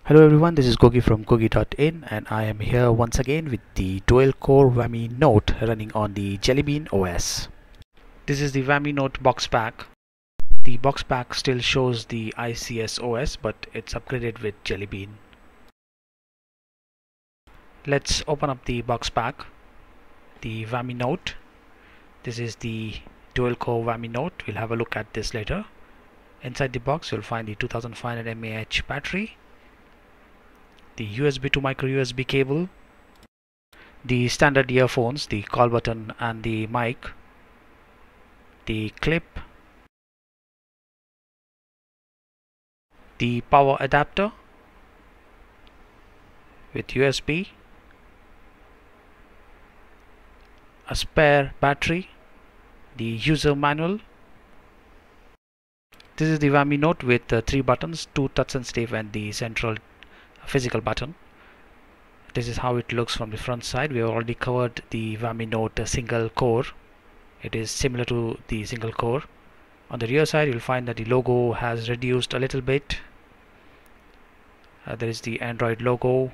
Hello everyone, this is Gogi from Gogi.in and I am here once again with the dual core Wammy Note running on the Jelly Bean OS. This is the Wammy Note box pack. The box pack still shows the ICS OS but it's upgraded with Jelly Bean. Let's open up the box pack. The Wammy Note. This is the dual core Wammy Note. We'll have a look at this later. Inside the box you'll find the 2500 mAh battery, the USB to micro USB cable, the standard earphones, the call button and the mic, the clip, the power adapter with USB, a spare battery, the user manual. This is the Wammy Note with 3 buttons, 2 touch sensitive and the central physical button. This is how it looks from the front side. We have already covered the Wammy Note single core. It is similar to the single core. On the rear side you'll find that the logo has reduced a little bit. There is the Android logo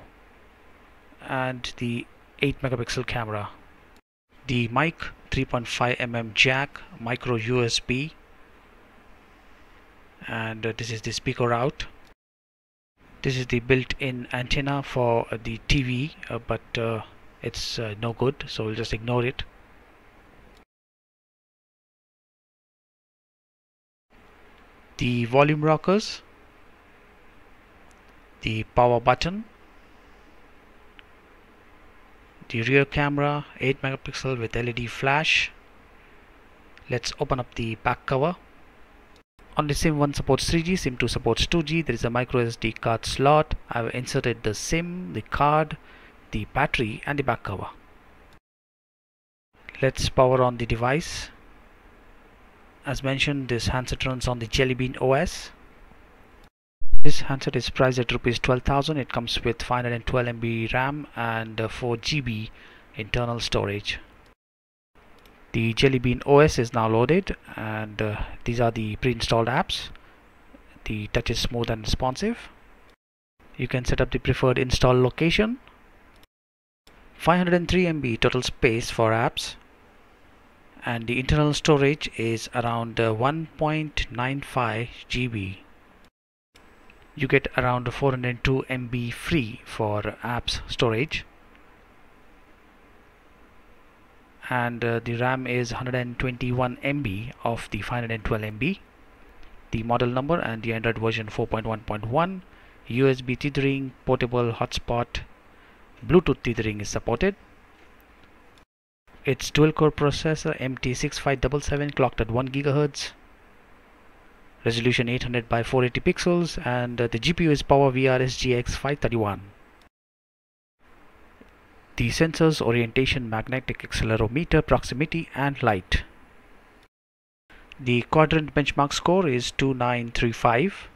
and the 8 megapixel camera. The mic, 3.5mm jack, micro USB, and this is the speaker out. This is the built-in antenna for the TV, but it's no good, so we'll just ignore it. The volume rockers, the power button, the rear camera, 8 megapixel with LED flash. Let's open up the back cover. Only SIM 1 supports 3G, SIM 2 supports 2G. There is a micro SD card slot. I've inserted the SIM, the card, the battery and the back cover. Let's power on the device. As mentioned, this handset runs on the Jelly Bean OS. This handset is priced at Rs 12,000. It comes with 512 MB RAM and 4 GB internal storage. The Jelly Bean OS is now loaded and these are the pre-installed apps. The touch is smooth and responsive. You can set up the preferred install location. 503 MB total space for apps, and the internal storage is around 1.95 GB. You get around 402 MB free for apps storage, and the RAM is 121 MB of the 512 MB. The model number and the Android version 4.1.1. USB tethering, portable hotspot, Bluetooth tethering is supported. Its dual core processor MT6577 clocked at 1 GHz, resolution 800 by 480 pixels, and the GPU is PowerVR SGX 531. The sensors: orientation, magnetic accelerometer, proximity and light. The quadrant benchmark score is 2935.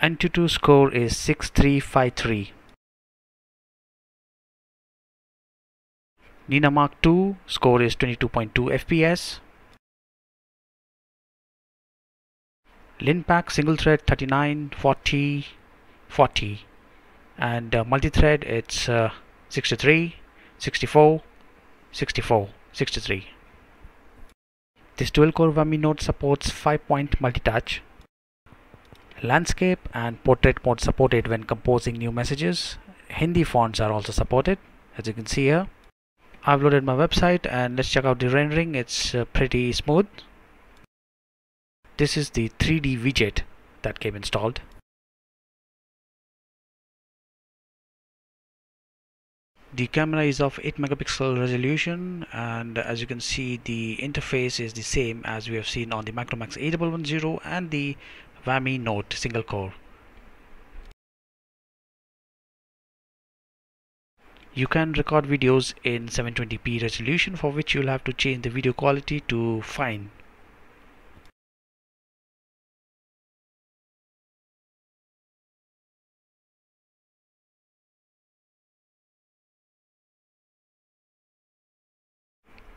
Antutu score is 6353. Nina Mark II score is 22.2 FPS. Linpack single thread 39 40 40, and multi-thread it's 63 64 64 63. This dual core Wammy Note supports 5-point multi-touch. Landscape and portrait mode supported when composing new messages. Hindi fonts are also supported, as you can see here. I've loaded my website and let's check out the rendering. It's pretty smooth. This is the 3D widget that came installed. The camera is of 8 megapixel resolution, and as you can see the interface is the same as we have seen on the Micromax A110 and the Wammy Note single core. You can record videos in 720p resolution, for which you'll have to change the video quality to fine.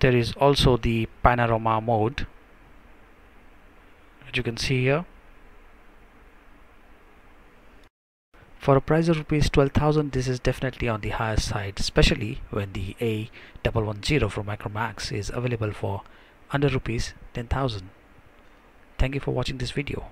There is also the panorama mode. as you can see here. For a price of rupees 12,000, this is definitely on the higher side, especially when the A110 from Micromax is available for under rupees 10,000. Thank you for watching this video.